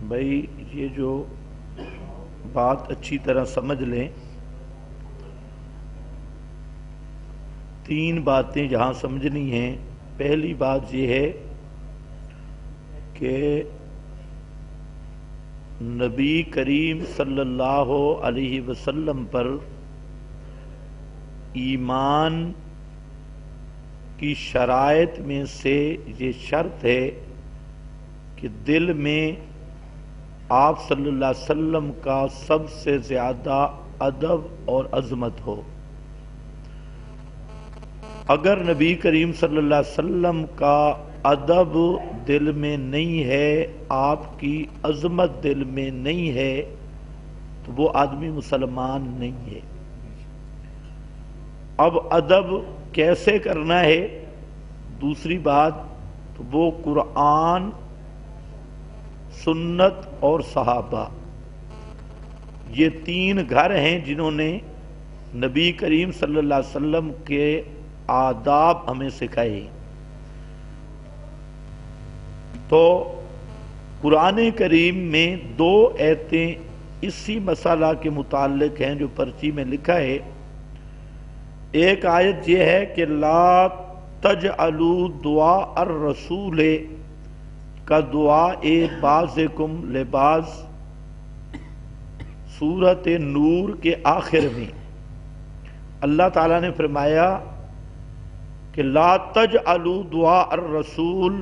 بھائی یہ جو بات اچھی طرح سمجھ لیں، تین باتیں جہاں سمجھنی ہیں۔ پہلی بات یہ ہے کہ نبی کریم صلی اللہ علیہ وسلم پر ایمان کی شرائط میں سے یہ شرط ہے کہ دل میں آپ صلی اللہ علیہ وسلم کا سب سے زیادہ ادب اور عظمت ہو۔ اگر نبی کریم صلی اللہ علیہ وسلم کا ادب دل میں نہیں ہے، آپ کی عظمت دل میں نہیں ہے، تو وہ آدمی مسلمان نہیں ہے۔ اب ادب کیسے کرنا ہے؟ دوسری بات تو وہ قرآن، سنت اور صحابہ، یہ تین گھر ہیں جنہوں نے نبی کریم صلی اللہ علیہ وسلم کے آداب ہمیں سکھائے۔ تو قرآن کریم میں دو آیتیں اسی مسئلہ کے متعلق ہیں جو پرچی میں لکھا ہے۔ ایک آیت یہ ہے کہ لا تجعلوا دعاء الرسول کا دعاء بعضکم لبعض، سورۃ نور کے آخر میں اللہ تعالیٰ نے فرمایا کہ لا تجعلوا دعاء الرسول،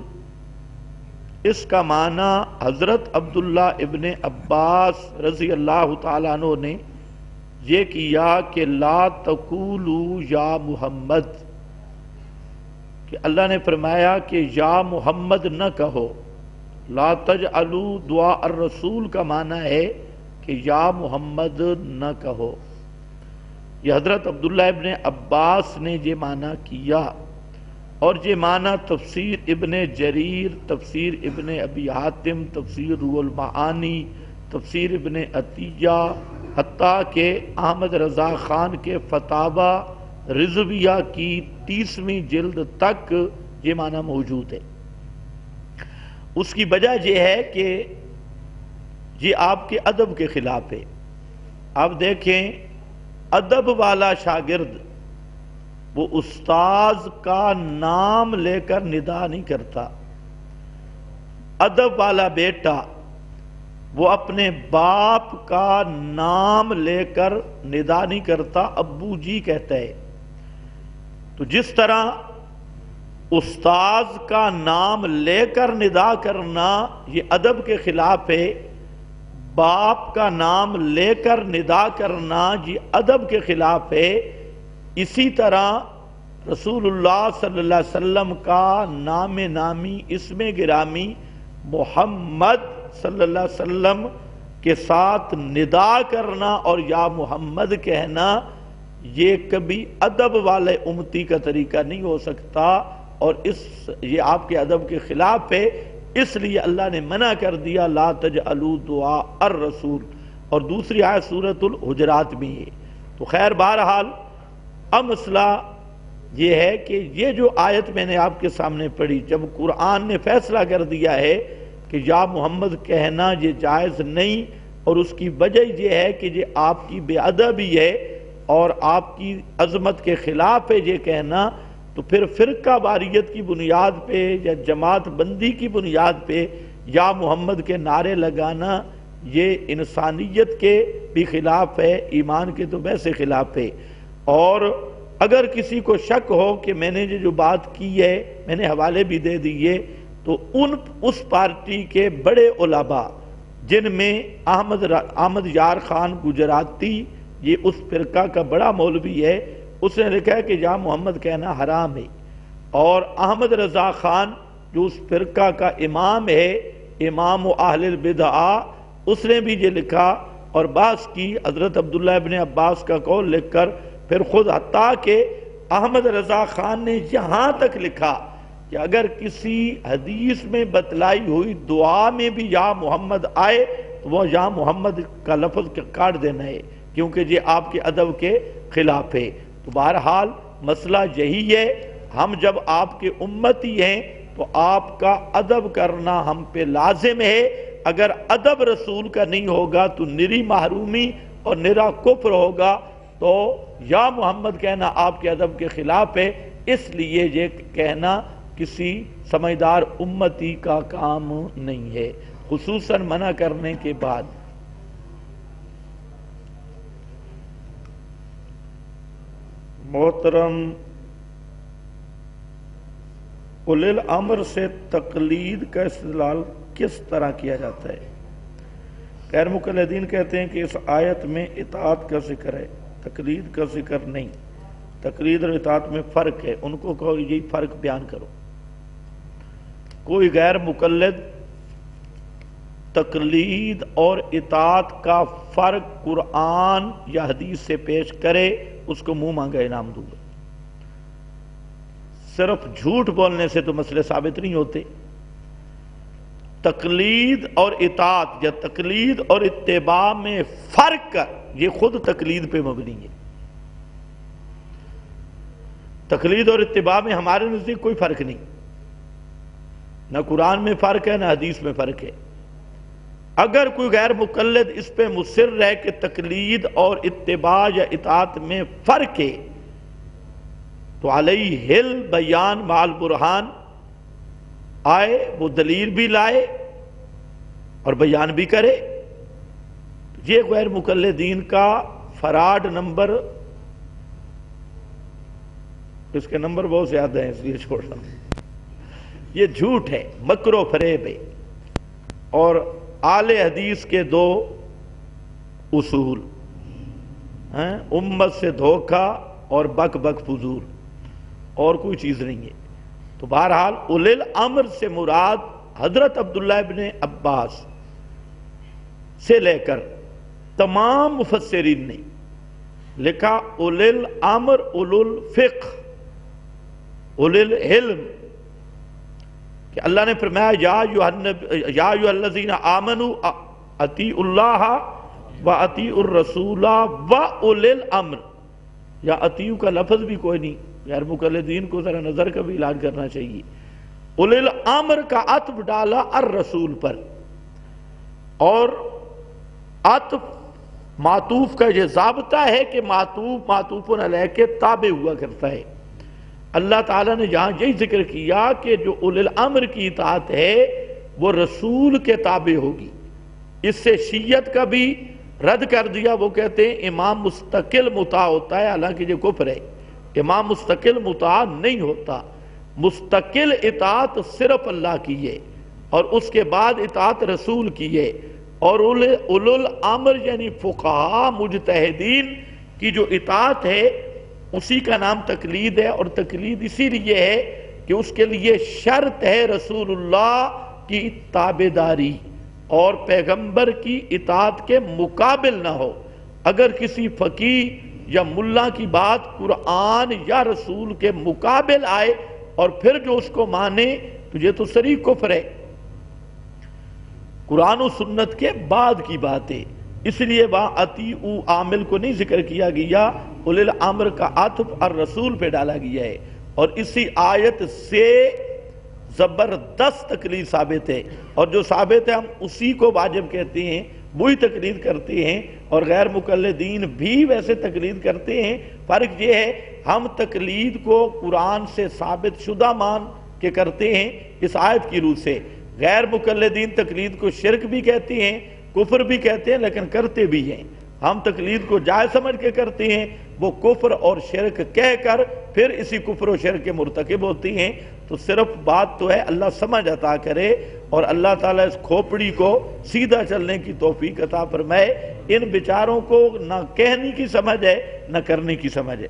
اس کا معنی حضرت عبداللہ ابن عباس رضی اللہ تعالیٰ عنہ نے یہ کیا کہ لا تقولوا یا محمد، کہ اللہ نے فرمایا کہ یا محمد نہ کہو۔ لا تجعلوا دعاء الرسول کا معنی ہے کہ یا محمد نہ کہو۔ یہ حضرت عبداللہ ابن عباس نے یہ معنی کیا، اور یہ معنی تفسیر ابن جریر، تفسیر ابن ابی حاتم، تفسیر روح المعانی، تفسیر ابن عطیہ، حتیٰ کہ احمد رضا خان کے فتاوی رضویہ کی 30ویں جلد تک یہ معنی موجود ہے۔ اس کی وجہ یہ ہے کہ یہ آپ کے ادب کے خلاف ہے۔ آپ دیکھیں، ادب والا شاگرد وہ استاذ کا نام لے کر ندا نہیں کرتا۔ ادب والا بیٹا وہ اپنے باپ کا نام لے کر ندا نہیں کرتا، ابو جی کہتا ہے۔ تو جس طرح استاذ کا نام لے کر ندا کرنا یہ ادب کے خلاف ہے، باپ کا نام لے کر ندا کرنا یہ ادب کے خلاف ہے۔ اسی طرح رسول اللہ صلی اللہ علیہ وسلم کا نام نامی، اسم گرامی محمد صلی اللہ علیہ وسلم کے ساتھ ندا کرنا اور یا محمد کہنا، یہ کبھی ادب والے امتی کا طریقہ نہیں ہو سکتا، اور یہ آپ کے ادب کے خلاف ہے۔ اس لیے اللہ نے منع کر دیا لا تجعلوا دعاء الرسول، اور دوسری آیت سورۃ الحجرات میں ہے۔ تو خیر، بہرحال اب مسئلہ یہ ہے کہ یہ جو آیت میں نے آپ کے سامنے پڑھی، جب قرآن نے فیصلہ کر دیا ہے کہ یا محمد کہنا یہ جائز نہیں، اور اس کی وجہ یہ ہے کہ یہ آپ کی بے ادبی ہے اور آپ کی عظمت کے خلاف ہے یہ کہنا، تو پھر فرقہ واریت کی بنیاد پہ یا جماعت بندی کی بنیاد پہ یا محمد کے نعرے لگانا یہ انسانیت کے بھی خلاف ہے، ایمان کے تو ویسے خلاف ہے۔ اور اگر کسی کو شک ہو کہ میں نے یہ جو بات کی ہے، میں نے حوالے بھی دے دیے، تو اس پارٹی کے بڑے علماء جن میں احمد یار خان گجراتی، یہ اس فرقہ کا بڑا مولوی ہے، اس نے لکھا ہے کہ یا محمد کہنا حرام ہے۔ اور احمد رضا خان جو اس فرقہ کا امام ہے، امام اہل البدع، اس نے بھی یہ لکھا اور بحث کی، حضرت عبداللہ ابن عباس کا قول لکھ کر، پھر خود حتیٰ کہ احمد رضا خان نے یہاں تک لکھا کہ اگر کسی حدیث میں بتلائی ہوئی دعا میں بھی یا محمد آئے تو وہ یا محمد کا لفظ کاٹ دینا ہے، کیونکہ یہ آپ کے ادب کے خلاف ہے۔ تو بہرحال مسئلہ یہی ہے، ہم جب آپ کے امتی ہیں تو آپ کا ادب کرنا ہم پہ لازم ہے، اگر ادب رسول کا نہیں ہوگا تو نری محرومی اور نرا کفر ہوگا، تو یا محمد کہنا آپ کے ادب کے خلاف ہے، اس لیے یہ کہنا کسی سمجھدار امتی کا کام نہیں ہے، خصوصاً منع کرنے کے بعد۔ محترم، اولی الامر سے تقلید کا استدلال کس طرح کیا جاتا ہے؟ غیر مقلدین کہتے ہیں کہ اس آیت میں اطاعت کا ذکر ہے، تقلید کا ذکر نہیں، تقلید اور اطاعت میں فرق ہے، ان کو کہو یہی فرق بیان کرو۔ کوئی غیر مقلد تقلید اور اطاعت کا فرق قرآن یا حدیث سے پیش کرے، اس کو منہ مانگا انعام دوں گا۔ صرف جھوٹ بولنے سے تو مسئلے ثابت نہیں ہوتے۔ تقلید اور اطاعت یا تقلید اور اتباع میں فرق یہ خود تقلید پہ مبنی ہے۔ تقلید اور اتباع میں ہمارے نزدیک کوئی فرق نہیں، نہ قرآن میں فرق ہے نہ حدیث میں فرق ہے۔ اگر کوئی غیر مقلد اس پہ مصر ہے کہ تقلید اور اتباع یا اطاعت میں فرق ہے، تو علیہ البیان مع البرہان، آئے وہ دلیل بھی لائے اور بیان بھی کرے۔ یہ غیر مقلدین کا فراڈ نمبر، اس کے نمبر بہت زیادہ ہیں اس لیے چھوڑ رہا ہوں، یہ جھوٹ ہے، مکر و فریب ہے۔ اور آل حدیث کے دو اصول ہیں، امت سے دھوکہ اور بک بک فضول، اور کوئی چیز نہیں ہے۔ تو بہرحال اولی الامر سے مراد حضرت عبداللہ ابن عباس سے لے کر تمام مفسرین نے لکھا اولی الامر اولو الفقہ اولی العلم، کہ اللہ نے فرمایا یا ایھا الذین آمنوا اطیعوا اللہ و اطیعوا الرسول و اولی الامر، یا اطیعوا کا لفظ بھی کوئی نہیں، غیر مقلدین کو ذرا نظر کا بھی علاج کرنا چاہیے۔ اولی الامر کا عطف ڈالا الرسول پر، اور عطف معطوف کا یہ ضابطہ ہے کہ معطوف معطوف علیہ کے تابع ہوا کرتا ہے۔ اللہ تعالیٰ نے جہاں یہی ذکر کیا کہ جو اولی الامر کی اطاعت ہے وہ رسول کے تابع ہوگی، اس سے شیعت کا بھی رد کر دیا۔ وہ کہتے ہیں امام مستقل مطاع ہوتا ہے، حالانکہ یہ کفر ہے، امام مستقل مطاع نہیں ہوتا۔ مستقل اطاعت صرف اللہ کی ہے، اور اس کے بعد اطاعت رسول کی ہے۔ اور اولو الامر یعنی فقہاء مجتہدین کی جو اطاعت ہے اسی کا نام تقلید ہے، اور تقلید اسی لیے ہے کہ اس کے لیے شرط ہے رسول اللہ کی تابعداری، اور پیغمبر کی اطاعت کے مقابل نہ ہو۔ اگر کسی فقیہ یا ملا کی بات قرآن یا رسول کے مقابل آئے اور پھر جو اس کو مانے تو یہ تو صریح کفر ہے، قرآن و سنت کے بعد کی بات ہے۔ اس لیے وہاں اطیعوا عامل کو نہیں ذکر کیا گیا، اولی الامر کا عطف الرسول پہ ڈالا گیا ہے، اور اسی آیت سے زبردست تقلید ثابت ہے، اور جو ثابت ہے ہم اسی کو واجب کہتے ہیں، وہی تقلید کرتے ہیں، اور غیر مقلدین بھی ویسے تقلید کرتے ہیں۔ فرق یہ ہے ہم تقلید کو قرآن سے ثابت شدہ مان کے کرتے ہیں اس آیت کی روح سے، غیر مقلدین تقلید کو شرک بھی کہتے ہیں، کفر بھی کہتے ہیں، لیکن کرتے بھی ہیں۔ ہم تقلید کو جائز سمجھ کے کرتے ہیں، وہ کفر اور شرک کہہ کر پھر اسی کفر و شرک کے مرتکب ہوتی ہیں۔ تو صرف بات تو ہے اللہ سمجھ عطا کرے، اور اللہ تعالیٰ اس کھوپڑی کو سیدھا چلنے کی توفیق عطا فرمائے۔ ان بیچاروں کو نہ کہنے کی سمجھ ہے نہ کرنے کی سمجھ ہے۔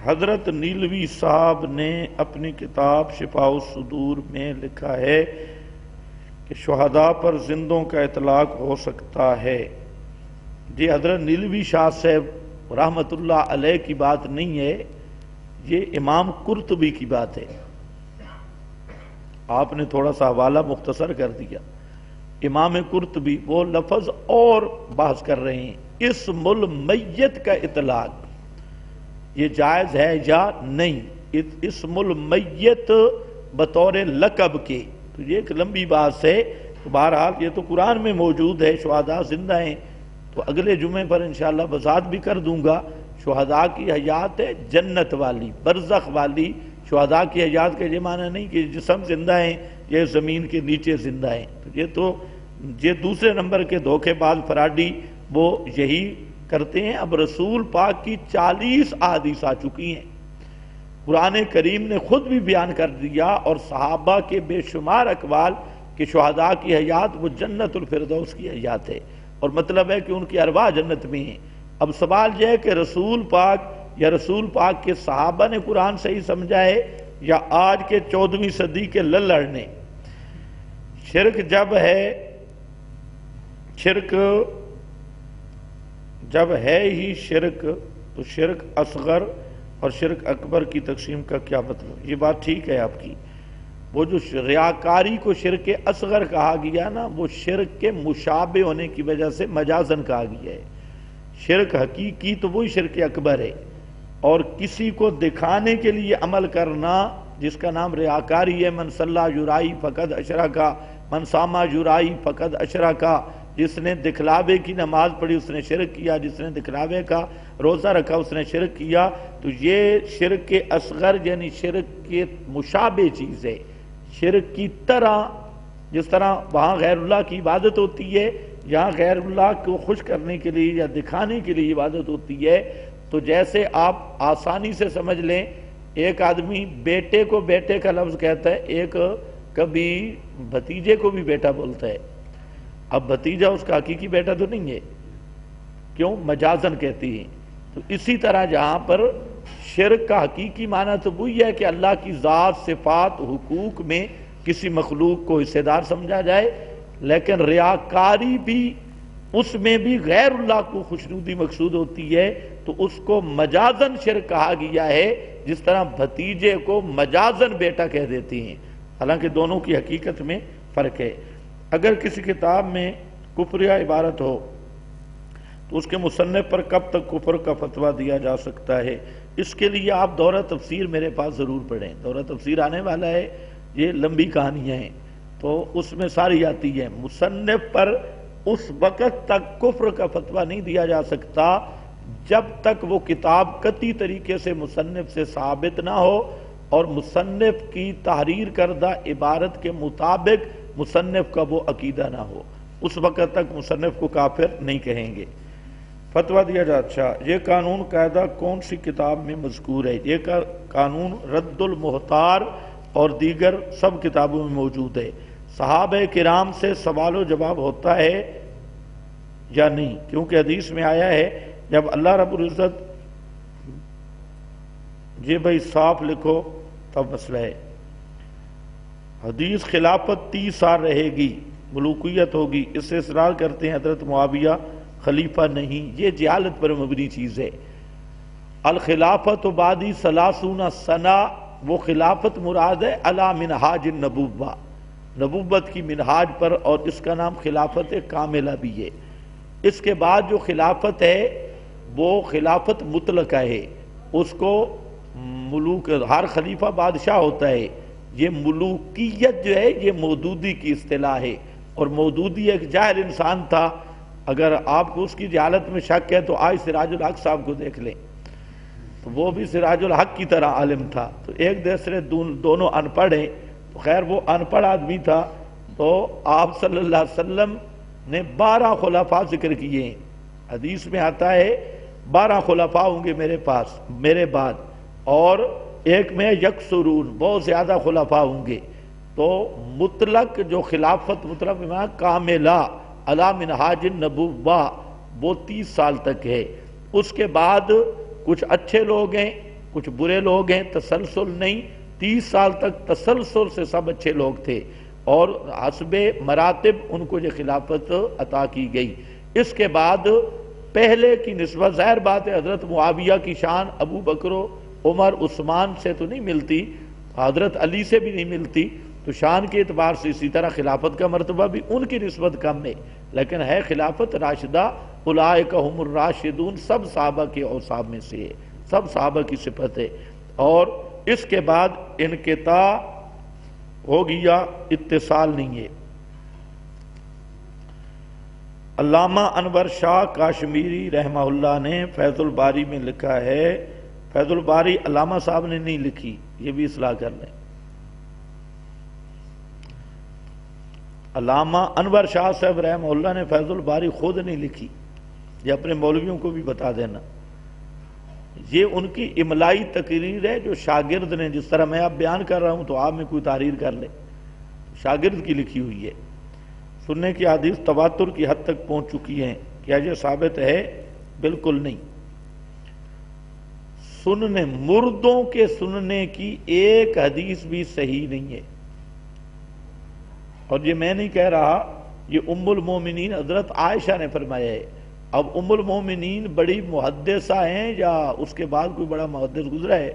حضرت نیلوی صاحب نے اپنی کتاب شفاء الصدور میں لکھا ہے کہ شہداء پر زندوں کا اطلاق ہو سکتا ہے۔ جی حضرت نیلوی شاہ صاحب رحمت اللہ علیہ کی بات نہیں ہے، یہ امام قرطبی کی بات ہے۔ آپ نے تھوڑا سا حوالہ مختصر کر دیا۔ امام قرطبی وہ لفظ اور بحث کر رہے ہیں، اسم المیت کا اطلاق یہ جائز ہے یا نہیں۔ اسم المیت بطور لقب کے تو یہ ایک لمبی بات ہے. بہرحال یہ تو قرآن میں موجود ہے، شہداء زندہ ہیں. تو اگلے جمعے پر انشاءاللہ وضاحت بھی کر دوں گا. شہداء کی حیات ہے جنت والی، برزخ والی. شہداء کی حیات کا یہ معنی نہیں کہ جسم زندہ ہیں، یہ زمین کے نیچے زندہ ہیں. تو یہ دوسرے نمبر کے دھوکے باز فراڈی وہ یہی کرتے ہیں. اب رسول پاک کی 40 احادیث آ چکی ہیں، قرآن کریم نے خود بھی بیان کر دیا، اور صحابہ کے بے شمار اقوال کہ شہداء کی حیات وہ جنت الفردوس کی حیات ہے، اور مطلب ہے کہ ان کی ارواح جنت میں ہیں. اب سوال یہ ہے کہ رسول پاک یا رسول پاک کے صحابہ نے قرآن صحیح سمجھا ہے یا آج کے 14ویں صدی کے للڑ نے؟ شرک جب ہے ہی شرک، تو شرک اصغر اور شرک اکبر کی تقسیم کا کیا مطلب؟ یہ بات ٹھیک ہے آپ کی. وہ جو ریاکاری کو شرک اصغر کہا گیا نا، وہ شرک کے مشابہ ہونے کی وجہ سے مجازن کہا گیا ہے. شرک حقیقی تو وہی شرک اکبر ہے، اور کسی کو دکھانے کے لیے عمل کرنا جس کا نام ریاکاری ہے. من صلی یرائی فقد اشرکا، من صام یرائی فقد اشرکا. جس نے دکھلاوے کی نماز پڑھی اس نے شرک کیا، جس نے دکھلاوے کا روزہ رکھا اس نے شرک کیا. تو یہ شرک اصغر یعنی شرک کے مشابہ چیز ہے. شرک کی طرح، جس طرح وہاں غیر اللہ کی عبادت ہوتی ہے، یہاں غیر اللہ کو خوش کرنے کے لیے یا دکھانے کے لیے عبادت ہوتی ہے. تو جیسے آپ آسانی سے سمجھ لیں، ایک آدمی بیٹے کو بیٹے کا لفظ کہتا ہے، ایک کبھی بھتیجے کو بھی بیٹا بولتا ہے. اب بھتیجا اس کا حقیقی بیٹا تو نہیں ہے، کیوں؟ مجازن کہتی ہیں. تو اسی طرح جہاں پر شرک کا حقیقی معنی تو وہی ہے کہ اللہ کی ذات، صفات، حقوق میں کسی مخلوق کو حصے دار سمجھا جائے، لیکن ریاکاری بھی، اس میں بھی غیر اللہ کو خوشنودی مقصود ہوتی ہے، تو اس کو مجازن شرک کہا گیا ہے. جس طرح بھتیجے کو مجازن بیٹا کہہ دیتی ہیں، حالانکہ دونوں کی حقیقت میں فرق ہے. اگر کسی کتاب میں کفر یا عبارت ہو تو اس کے مصنف پر کب تک کفر کا فتویٰ دیا جا سکتا ہے؟ اس کے لیے آپ دورہ تفسیر میرے پاس ضرور پڑھیں. دورہ تفسیر آنے والا ہے، یہ لمبی کہانیاں ہیں تو اس میں ساری آتی ہے. مصنف پر اس وقت تک کفر کا فتویٰ نہیں دیا جا سکتا جب تک وہ کتاب قطعی طریقے سے مصنف سے ثابت نہ ہو، اور مصنف کی تحریر کردہ عبارت کے مطابق مصنف کا وہ عقیدہ نہ ہو. اس وقت تک مصنف کو کافر نہیں کہیں گے. فتویٰ دیا جا. اچھا، یہ قانون قاعدہ کون سی کتاب میں مذکور ہے؟ یہ قانون رد المحتار اور دیگر سب کتابوں میں موجود ہے. صحابہ کرام سے سوال و جواب ہوتا ہے یا نہیں؟ کیونکہ حدیث میں آیا ہے جب اللہ رب العزت، یہ بھائی صاف لکھو تب مسئلہ ہے. حدیث خلافت 30 سال رہے گی، ملوکیت ہوگی، اس سے اصرار کرتے ہیں حضرت معاویہ خلیفہ نہیں. یہ جہالت پر مبنی چیز ہے. الخلافت بعدی 30 سنہ، وہ خلافت مراد ہے علی منہاج النبوہ، نبوت کی منہاج پر، اور اس کا نام خلافت کاملہ بھی ہے. اس کے بعد جو خلافت ہے وہ خلافت مطلقہ ہے. اس کو ملوک، ہر خلیفہ بادشاہ ہوتا ہے. یہ ملوکیت جو ہے یہ مودودی کی اصطلاح ہے، اور مودودی ایک جاہل انسان تھا. اگر آپ کو اس کی جہالت میں شک ہے تو آج سراج الحق صاحب کو دیکھ لیں، تو وہ بھی سراج الحق کی طرح عالم تھا. تو ایک دوسرے دونوں ان پڑھ ہیں. تو خیر وہ ان پڑھ آدمی تھا، تو آپ صلی اللہ علیہ وسلم نے 12 خلفاء ذکر کیے ہیں. حدیث میں آتا ہے 12 خلفاء ہوں گے میرے پاس میرے بعد، اور ایک میں یکسرون، بہت زیادہ خلفاء ہوں گے. تو مطلق جو خلافت مطلب کاملہ علی منہاج النبوہ وہ 30 سال تک ہے. اس کے بعد کچھ اچھے لوگ ہیں، کچھ برے لوگ ہیں، تسلسل نہیں. 30 سال تک تسلسل سے سب اچھے لوگ تھے، اور حسب مراتب ان کو یہ خلافت عطا کی گئی. اس کے بعد پہلے کی نسبت ظاہر بات ہے حضرت معاویہ کی شان ابو بکر و عمر عثمان سے تو نہیں ملتی، حضرت علی سے بھی نہیں ملتی. تو شان کے اعتبار سے اسی طرح خلافت کا مرتبہ بھی ان کی نسبت کم ہے، لیکن ہے خلافت راشدہ. اولئک هم الراشدون، سب صحابہ کے اوصاف میں سے ہے، سب صحابہ کی صفت ہے. اور اس کے بعد انقطاع ہو گیا، اتصال نہیں ہے۔ علامہ انور شاہ کاشمیری رحمہ اللہ نے فیض الباری میں لکھا ہے، فیض الباری علامہ صاحب نے نہیں لکھی، یہ بھی اصلاح کر لیں، علامہ انور شاہ صاحب رحمہ اللہ نے فیض الباری خود نہیں لکھی، یہ اپنے مولویوں کو بھی بتا دینا، یہ ان کی املائی تقریر ہے جو شاگرد نے، جس طرح میں اب بیان کر رہا ہوں تو آپ میں کوئی تحریر کر لے، شاگرد کی لکھی ہوئی ہے۔ سننے کی حدیث تواتر کی حد تک پہنچ چکی ہیں، کیا یہ ثابت ہے؟ بالکل نہیں۔ سننے، مردوں کے سننے کی ایک حدیث بھی صحیح نہیں ہے، اور یہ میں نہیں کہہ رہا، یہ ام المومنین حضرت عائشہ نے فرمایا ہے۔ اب ام المومنین بڑی محدثہ ہیں یا اس کے بعد کوئی بڑا محدث گزرا ہے؟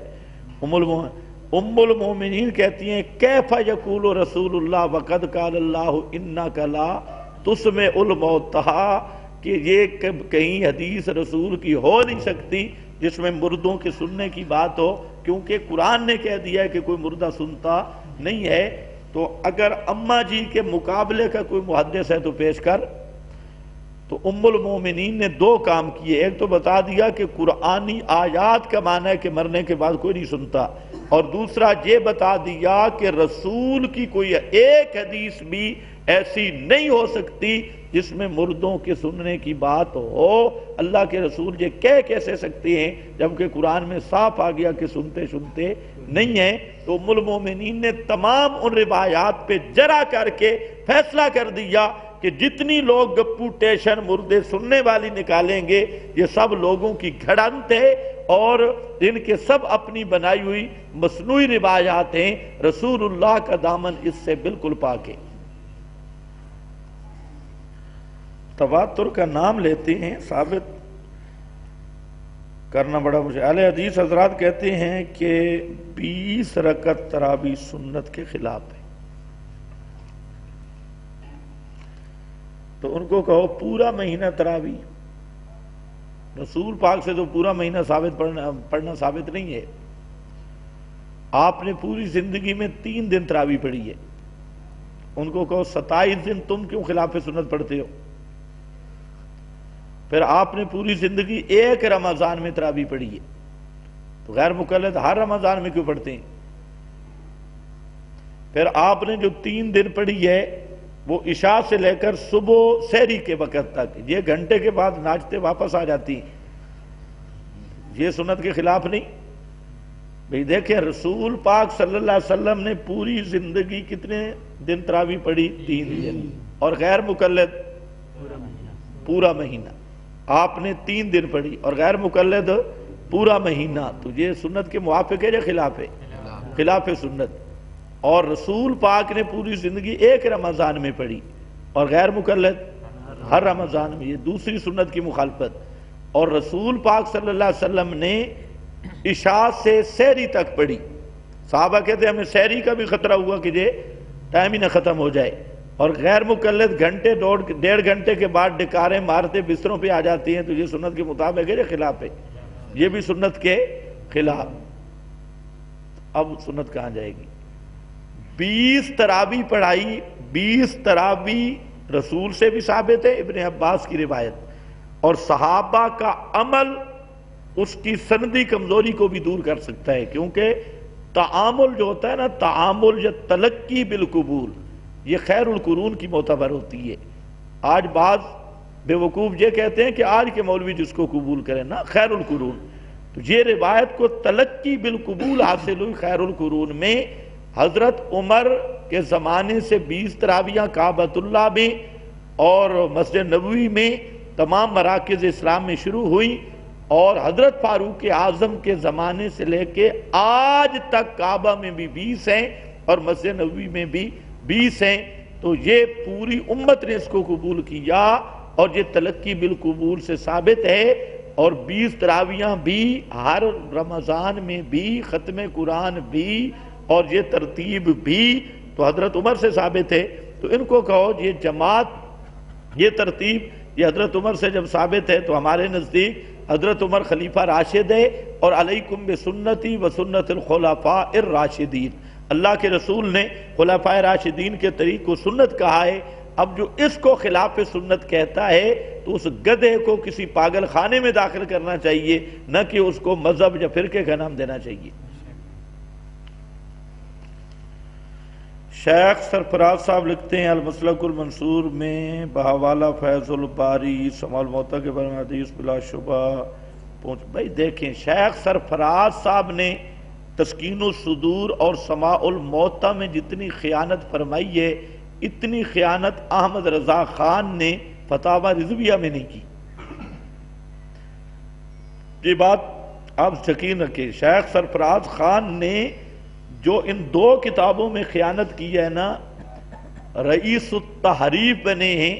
ام المومنین کہتی ہیں کیف یقول رسول اللہ وقد قال اللہ انک لا تسمع الموتى، کہ یہ کہیں حدیث رسول کی ہو نہیں سکتی جس میں مردوں کے سننے کی بات ہو، کیونکہ قرآن نے کہہ دیا ہے کہ کوئی مردہ سنتا نہیں ہے۔ تو اگر اماں جی کے مقابلے کا کوئی محدث ہے تو پیش کر۔ تو ام المومنین نے دو کام کیے، ایک تو بتا دیا کہ قرآنی آیات کا معنی ہے کہ مرنے کے بعد کوئی نہیں سنتا، اور دوسرا یہ بتا دیا کہ رسول کی کوئی ایک حدیث بھی ایسی نہیں ہو سکتی جس میں مردوں کے سننے کی بات ہو۔ اللہ کے رسول یہ کہہ کیسے سکتے ہیں جبکہ قرآن میں صاف آ گیا کہ سنتے سنتے نہیں ہیں؟ تو ام المومنین نے تمام ان روایات پہ جرا کر کے فیصلہ کر دیا کہ جتنی لوگ گپو ٹیشن مردے سننے والی نکالیں گے یہ سب لوگوں کی گھڑنت ہے، اور ان کے سب اپنی بنائی ہوئی مصنوعی روایات ہیں، رسول اللہ کا دامن اس سے بالکل پاک ہے۔ تواتر کا نام لیتے ہیں، ثابت کرنا بڑا مشکل۔ اہل حدیث حضرات کہتے ہیں کہ 20 رکعت تراویح سنت کے خلاف ہے، تو ان کو کہو پورا مہینہ تراویح، رسول پاک سے تو پورا مہینہ پڑھنا ثابت نہیں ہے، آپ نے پوری زندگی میں 3 دن تراویح پڑھی ہے، ان کو کہو 27 دن تم کیوں خلاف سنت پڑھتے ہو؟ پھر آپ نے پوری زندگی ایک رمضان میں تراویح پڑھی ہے، تو غیر مقلد ہر رمضان میں کیوں پڑھتے ہیں؟ پھر آپ نے جو 3 دن پڑھی ہے وہ عشاء سے لے کر صبح سحری کے وقت تک، یہ گھنٹے کے بعد ناچتے واپس آ جاتی ہیں، یہ سنت کے خلاف نہیں؟ بھئی دیکھیں رسول پاک صلی اللہ علیہ وسلم نے پوری زندگی کتنے دن تراویح پڑھی؟ 3 دن، اور غیر مقلد پورا مہینہ، آپ نے 3 دن پڑھی اور غیر مقلد پورا مہینہ، تو یہ سنت کے موافق ہے یا خلاف ہے؟ خلاف سنت۔ اور رسول پاک نے پوری زندگی ایک رمضان میں پڑھی اور غیر مقلد ہر رمضان میں، یہ دوسری سنت کی مخالفت۔ اور رسول پاک صلی اللہ علیہ وسلم نے عشاء سے سحری تک پڑھی، صحابہ کہتے ہیں ہمیں سحری کا بھی خطرہ ہوا کہ یہ ٹائم ہی نہ ختم ہو جائے، اور غیر مقلد گھنٹے 1.5 گھنٹے کے بعد ڈکاریں مارتے بستروں پہ آ جاتی ہیں، تو یہ سنت کے مطابق ہے یا خلاف ہے؟ یہ بھی سنت کے خلاف۔ اب سنت کہاں جائے گی؟ 20 تراویح پڑھائی، 20 تراویح رسول سے بھی ثابت ہے، ابن عباس کی روایت، اور صحابہ کا عمل اس کی سندی کمزوری کو بھی دور کر سکتا ہے، کیونکہ تعامل جو ہوتا ہے نا، تعامل یا تلقی بالقبول، یہ خیر القرون کی معتبر ہوتی ہے۔ آج بعض بے وقوف یہ کہتے ہیں کہ آج کے مولوی جس کو قبول کریں نا خیر القرون، تو یہ روایت کو تلقی بالقبول حاصل ہوئی خیر القرون میں۔ حضرت عمر کے زمانے سے 20 تراویحاں کعبۃ اللہ میں اور مسجد نبوی میں تمام مراکز اسلام میں شروع ہوئی، اور حضرت فاروق اعظم کے زمانے سے لے کے آج تک کعبہ میں بھی 20 ہیں اور مسجد نبوی میں بھی 20 ہیں، تو یہ پوری امت نے اس کو قبول کیا، اور یہ تلقی بالقبول سے ثابت ہے۔ اور 20 تراویحاں بھی ہر رمضان میں بھی، ختم قرآن بھی، اور یہ ترتیب بھی تو حضرت عمر سے ثابت ہے۔ تو ان کو کہو یہ جماعت، یہ ترتیب، یہ حضرت عمر سے جب ثابت ہے تو ہمارے نزدیک حضرت عمر خلیفہ راشد ہے، اور علیکم بسنتی و سنت الخلفاء الراشدین، اللہ کے رسول نے خلفائے راشدین کے طریق کو سنت کہا ہے، اب جو اس کو خلاف سنت کہتا ہے تو اس گدھے کو کسی پاگل خانے میں داخل کرنا چاہیے، نہ کہ اس کو مذہب یا فرقے کا نام دینا چاہیے۔ شیخ سرفراز صاحب لکھتے ہیں المسلک المنصور میں بحوالہ فیض الباری سماع الموتیٰ کے بارے میں حدیث بلا شبہ بھائی دیکھیں، شیخ سرفراز صاحب نے تسکین الصدور اور سماع الموتیٰ میں جتنی خیانت فرمائی ہے، اتنی خیانت احمد رضا خان نے فتاوی رضویہ میں نہیں کی۔ یہ بات آپ یقین رکھیں، شیخ سرفراز خان نے جو ان دو کتابوں میں خیانت کی ہے نا، رئیس التحریف بنے ہیں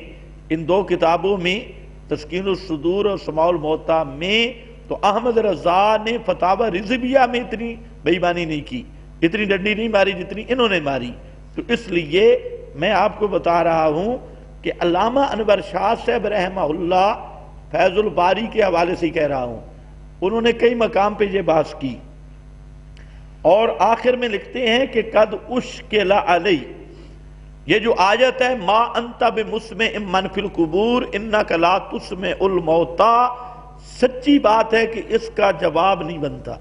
ان دو کتابوں میں، تسکین الصدور اور سماع الموتیٰ میں، تو احمد رضا نے فتاوی رضویہ میں اتنی بے ایمانی نہیں کی، اتنی ڈنڈی نہیں ماری جتنی انہوں نے ماری۔ تو اس لیے میں آپ کو بتا رہا ہوں کہ علامہ انور شاہ صاحب رحمہ اللہ فیض الباری کے حوالے سے کہہ رہا ہوں، انہوں نے کئی مقام پہ یہ بحث کی، اور آخر میں لکھتے ہیں کہ قد اشکل علی، یہ جو آیت ہے ما انت بمسمع من فی القبور انک لا تسمع الموتیٰ، سچی بات ہے کہ اس کا جواب نہیں بنتا۔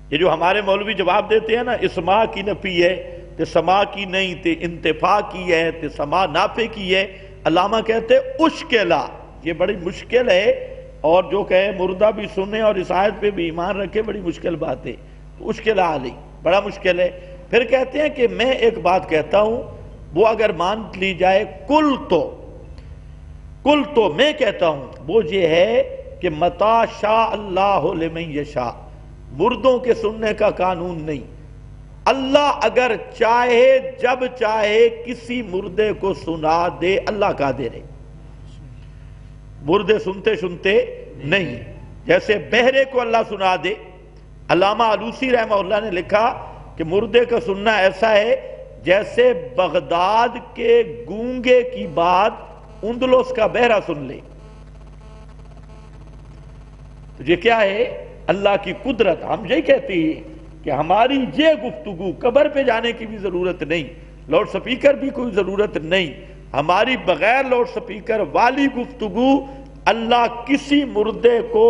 یہ جو ہمارے مولوی جواب دیتے ہیں نا، اسماع کی نفی ہے تے سماع کی نہیں، تے انتفاع کی ہے تے سماع نافع کی ہے، علامہ کہتے اشکلا، یہ بڑی مشکل ہے، اور جو کہے مردہ بھی سنے اور اس آیت پہ بھی ایمان رکھے بڑی مشکل بات ہے، اشکل علی بڑا مشکل ہے۔ پھر کہتے ہیں کہ میں ایک بات کہتا ہوں، وہ اگر مان لی جائے کل تو میں کہتا ہوں، وہ یہ ہے کہ متا شاء اللہ لمن یشاء، مردوں کے سننے کا قانون نہیں، اللہ اگر چاہے جب چاہے کسی مردے کو سنا دے، اللہ قادر ہے، مردے سنتے نہیں، جیسے بہرے کو اللہ سنا دے۔ علامہ علوسی رحمہ اللہ نے لکھا کہ مردے کا سننا ایسا ہے جیسے بغداد کے گونگے کی بات اندلس کا بہرا سن لے۔ تو یہ کیا ہے؟ اللہ کی قدرت۔ ہم یہی کہتے ہیں کہ ہماری یہ گفتگو قبر پہ جانے کی بھی ضرورت نہیں، لاؤڈ سپیکر بھی کوئی ضرورت نہیں، ہماری بغیر لاؤڈ سپیکر والی گفتگو اللہ کسی مردے کو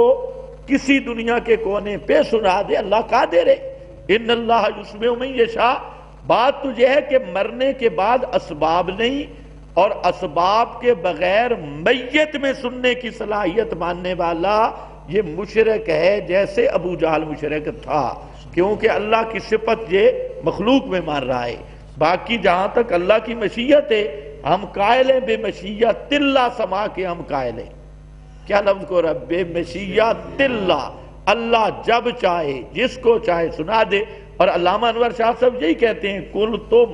کسی دنیا کے کونے پہ سنا دے، اللہ قادر ہے۔ ان اللہ یسمع من یشاء، بات تو یہ ہے کہ مرنے کے بعد اسباب نہیں، اور اسباب کے بغیر میت میں سننے کی صلاحیت ماننے والا یہ مشرک ہے، جیسے ابو جہل مشرک تھا، کیونکہ اللہ کی صفت یہ مخلوق میں مان رہا ہے۔ باقی جہاں تک اللہ کی مشیت ہے، ہم قائل ہیں بے مشیت اللہ سما کے، ہم قائل ہیں کیا لفظ کو رب بے مشیت اللہ، اللہ جب چاہے جس کو چاہے سنا دے۔ اور علامہ انور شاہ صاحب یہی کہتے ہیں کل تو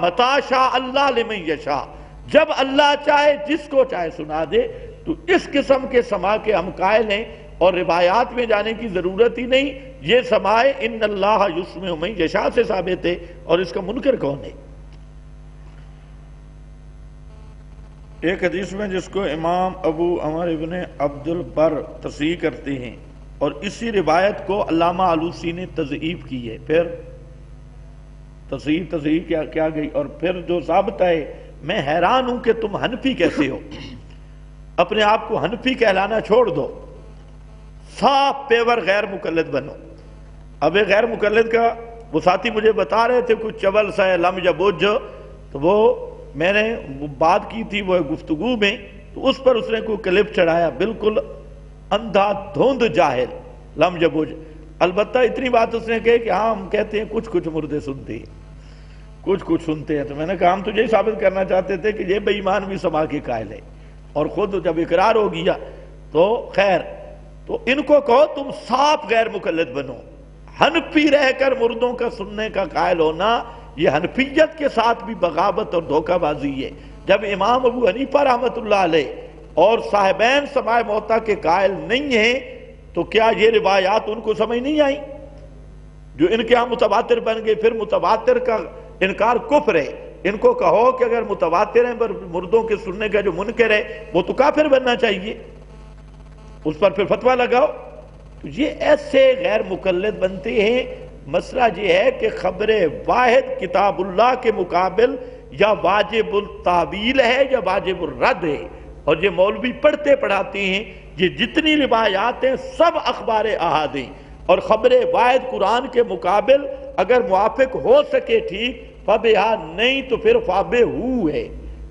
متا شاء اللہ لمن یشاء، جب اللہ چاہے جس کو چاہے سنا دے۔ تو اس قسم کے سما کے ہم قائل ہیں، اور روایات میں جانے کی ضرورت ہی نہیں، یہ سمائے ان اللہ یسمع من یشاء سے ثابت ہے، اور اس کا منکر کون ہے؟ ایک حدیث میں جس کو امام ابو عمر ابن عبد البر تصحیح کرتے ہیں، اور اسی روایت کو علامہ علوسی نے تضعیف کی ہے، پھر تصحیح کیا گئی، اور پھر جو ثابت ہے، میں حیران ہوں کہ تم حنفی کیسے ہو، اپنے آپ کو حنفی کہلانا چھوڑ دو، صاف پیور غیر مقلد بنو۔ اب غیر مقلد کا وہ ساتھی مجھے بتا رہے تھے کچھ چول سا ہے لم یا بوجھ، تو وہ میں نے بات کی تھی وہ گفتگو میں، تو اس پر اس نے کوئی کلپ چڑھایا، بالکل اندھا دھوند جاہل لم یا بوجھ۔ البتہ اتنی بات اس نے کہی کہ ہاں ہم کہتے ہیں کچھ مردے سنتے ہیں، کچھ سنتے ہیں، تو میں نے کہا ہم تو یہی ثابت کرنا چاہتے تھے کہ یہ بے ایمان بھی سما کے قائل ہے، اور خود جب اقرار ہو گیا تو خیر، تو ان کو کہو تم صاف غیر مقلد بنو۔ حنفی رہ کر مردوں کا سننے کا قائل ہونا، یہ حنفیت کے ساتھ بھی بغاوت اور دھوکہ بازی ہے۔ جب امام ابو حنیفہ رحمۃ اللہ علیہ اور صاحبین سماع موتیٰ کے قائل نہیں ہیں، تو کیا یہ روایات ان کو سمجھ نہیں آئی جو ان کے ہاں متواتر بن گئے؟ پھر متواتر کا انکار کفر ہے، ان کو کہو کہ اگر متواتر ہیں پر مردوں کے سننے کا جو منکر ہے وہ تو کافر بننا چاہیے، اس پر پھر فتویٰ لگاؤ۔ تو یہ ایسے غیر مقلد بنتے ہیں مسئلہ یہ ہے کہ خبر واحد کتاب اللہ کے مقابل یا واجب التعویل ہے یا واجب الرد ہے، اور یہ مولوی پڑھتے پڑھاتے ہیں یہ جتنی روایات ہیں سب اخبار احاد ہیں، اور خبر واحد قرآن کے مقابل اگر موافق ہو سکے ٹھیک، فبہا نہیں تو پھر فابہو ہے،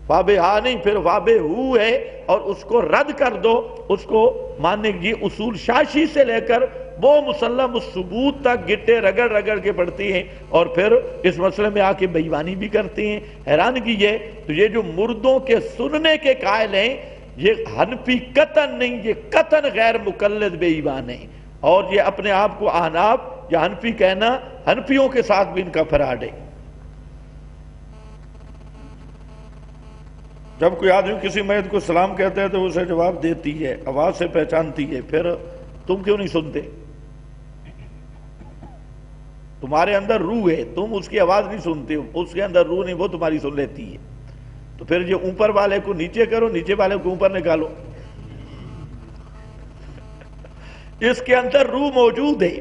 فابہا نہیں پھر فابہو ہے، اور اس کو رد کر دو، اس کو ماننے کی اصول شاشی سے لے کر وہ مسلم الثبوت تک گٹے رگڑ رگڑ کے پڑھتی ہیں، اور پھر اس مسئلے میں آ کے بے ایمانی بھی کرتی ہیں۔ حیرانگی یہ تو یہ جو مردوں کے سننے کے قائل ہیں یہ حنفی قطعاً نہیں، یہ قطعاً غیر مقلد بے ایمان ہیں، اور یہ اپنے آپ کو احناف یا حنفی کہنا حنفیوں کے ساتھ بھی ان کا فراڈ ہے۔ جب کوئی آدمی کسی میت کو سلام کہتا ہے تو اسے جواب دیتی ہے، آواز سے پہچانتی ہے، پھر تم کیوں نہیں سنتے؟ تمہارے اندر روح ہے، تم اس کی آواز نہیں سنتے ہو، اس کے اندر روح نہیں، وہ تمہاری سن لیتی ہے، تو پھر یہ اوپر والے کو نیچے کرو، نیچے والے کو اوپر نکالو۔ اس کے اندر روح موجود ہے،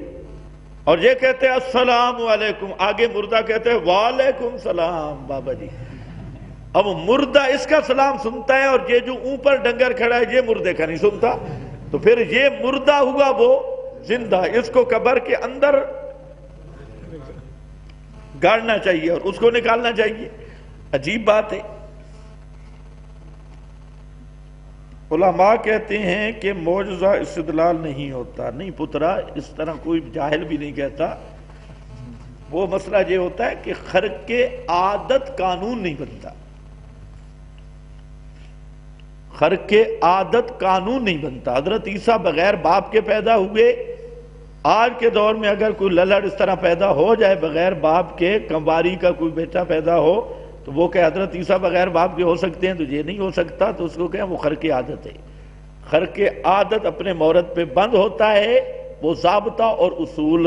اور یہ کہتے ہیں السلام علیکم، آگے مردہ کہتے ہیں وعلیکم السلام بابا جی۔ اب مردہ اس کا سلام سنتا ہے، اور یہ جو اوپر ڈنگر کھڑا ہے یہ مردے کا نہیں سنتا، تو پھر یہ مردہ ہوا وہ زندہ، اس کو قبر کے اندر گاڑنا چاہیے اور اس کو نکالنا چاہیے۔ عجیب بات ہے۔ علماء کہتے ہیں کہ معجزہ استدلال نہیں ہوتا، نہیں پترا، اس طرح کوئی جاہل بھی نہیں کہتا۔ وہ مسئلہ یہ ہوتا ہے کہ خرق عادت قانون نہیں بنتا، خرق عادت قانون نہیں بنتا۔ حضرت عیسیٰ بغیر باپ کے پیدا ہوئے، آج کے دور میں اگر کوئی للڑ اس طرح پیدا ہو جائے بغیر باپ کے، کمواری کا کوئی بیٹا پیدا ہو، تو وہ کہ حضرت عیسیٰ بغیر باپ کے ہو سکتے ہیں، تو یہ نہیں ہو سکتا، تو اس کو کہیں وہ خرق عادت ہے۔ خرق عادت اپنے مورد پہ بند ہوتا ہے، وہ ضابطہ اور اصول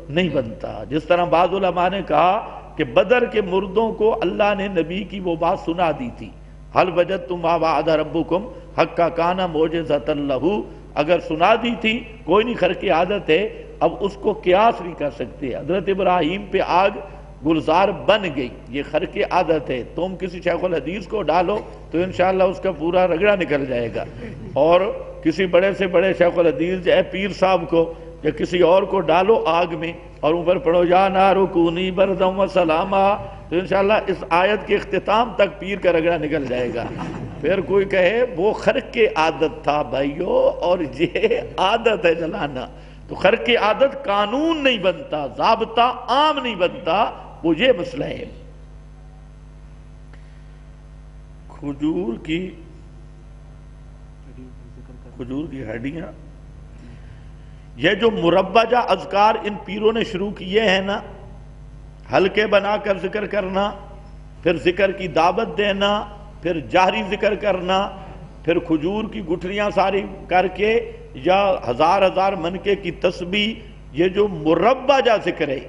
نہیں بنتا۔ جس طرح بعض علماء نے کہا کہ بدر کے مردوں کو اللہ نے نبی کی وہ بات سنا دی تھی، حل وجدتم ما وعد ربکم حقا کان معجزۃ لہ، اگر سنا دی تھی کوئی نہیں، خرق عادت ہے، اب اس کو قیاس نہیں کر سکتے۔ حضرت ابراہیم پہ آگ گلزار بن گئی، یہ خرق عادت ہے، تم کسی شیخ الحدیث کو ڈالو تو انشاءاللہ اس کا پورا رگڑا نکل جائے گا، اور کسی بڑے سے بڑے شیخ الحدیث جائے پیر صاحب کو یا کسی اور کو ڈالو آگ میں اور اوپر پڑھو یا نار کونی بردا و سلاما، تو انشاءاللہ اس آیت کے اختتام تک پیر کا رگڑا نکل جائے گا۔ پھر کوئی کہے وہ خرق عادت تھا بھائیو، اور یہ عادت ہے جلانا، تو خرق عادت قانون نہیں بنتا، ضابطہ عام نہیں بنتا، وہ یہ مسئلہ ہے۔ کھجور کی ہڈیاں، یہ جو مربجہ اذکار ان پیروں نے شروع کیے ہیں نا، حلقے بنا کر ذکر کرنا، پھر ذکر کی دعوت دینا، پھر جہری ذکر کرنا، پھر کھجور کی گٹھلیاں ساری کر کے یا ہزار ہزار منکے کی تسبیح، یہ جو مربجہ ذکر ہے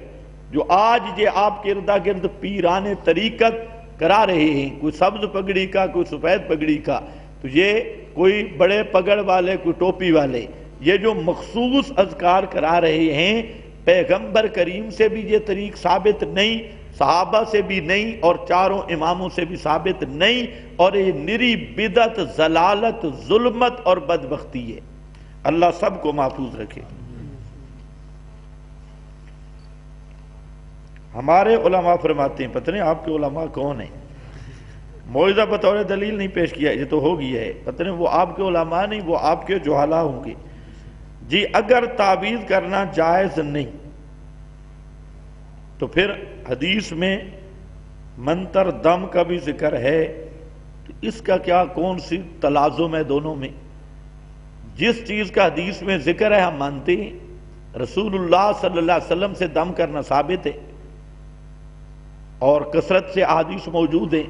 جو آج یہ آپ کے ارد گرد پیران طریقت کرا رہے ہیں، کوئی سبز پگڑی کا، کوئی سفید پگڑی کا، تو یہ کوئی بڑے پگڑ والے، کوئی ٹوپی والے، یہ جو مخصوص اذکار کرا رہے ہیں، پیغمبر کریم سے بھی یہ طریق ثابت نہیں، صحابہ سے بھی نہیں، اور چاروں اماموں سے بھی ثابت نہیں، اور یہ نری بدعت، ضلالت، ظلمت اور بدبختی ہے۔ اللہ سب کو محفوظ رکھے۔ ہمارے علماء فرماتے ہیں، پتہ نہیں آپ کے علماء کون ہیں، معجزہ بطور دلیل نہیں پیش کیا، یہ تو ہو گیا ہے، پتہ نہیں وہ آپ کے علماء نہیں، وہ آپ کے جہلا ہوں گے۔ جی اگر تعویذ کرنا جائز نہیں تو پھر حدیث میں منتر دم کا بھی ذکر ہے، تو اس کا کیا کون سی تلازم ہے دونوں میں؟ جس چیز کا حدیث میں ذکر ہے ہم مانتے ہیں، رسول اللہ صلی اللہ علیہ وسلم سے دم کرنا ثابت ہے، اور کثرت سے احادیث موجود ہیں،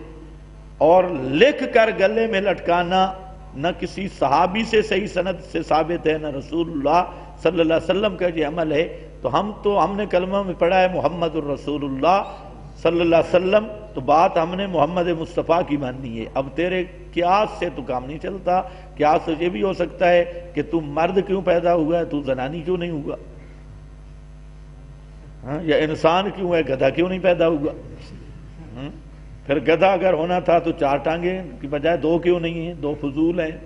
اور لکھ کر گلے میں لٹکانا نہ کسی صحابی سے صحیح سند سے ثابت ہے، نہ رسول اللہ صلی اللہ علیہ وسلم کا یہ عمل ہے، تو ہم نے کلمہ میں پڑھا ہے محمد الرسول اللہ صلی اللہ علیہ وسلم، تو بات ہم نے محمد مصطفیٰ کی ماننی ہے۔ اب تیرے قیاس سے تو کام نہیں چلتا، قیاس سے یہ بھی ہو سکتا ہے کہ تو مرد کیوں پیدا ہوا ہے، تو زنانی کیوں نہیں ہوا۔ ہاں، یا انسان کیوں ہے، گدھا کیوں نہیں پیدا ہوا؟ پھر گدھا اگر ہونا تھا تو 4 ٹانگیں کی بجائے 2 کیوں نہیں ہیں؟ 2 فضول ہیں،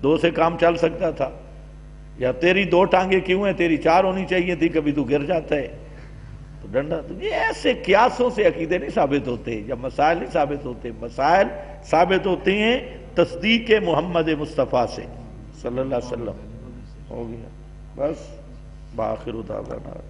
2 سے کام چل سکتا تھا. یا تیری 2 ٹانگیں کیوں ہیں، تیری 4 ہونی چاہیے تھی، کبھی تو گر جاتا ہے تو ڈنڈا. تو یہ ایسے قیاسوں سے عقیدے نہیں ثابت ہوتے، یا مسائل نہیں ثابت ہوتے. مسائل ثابت ہوتے ہیں تصدیق محمد مصطفیٰ سے صلی اللہ علیہ وسلم. ہو گیا بس. بآخر دعوانا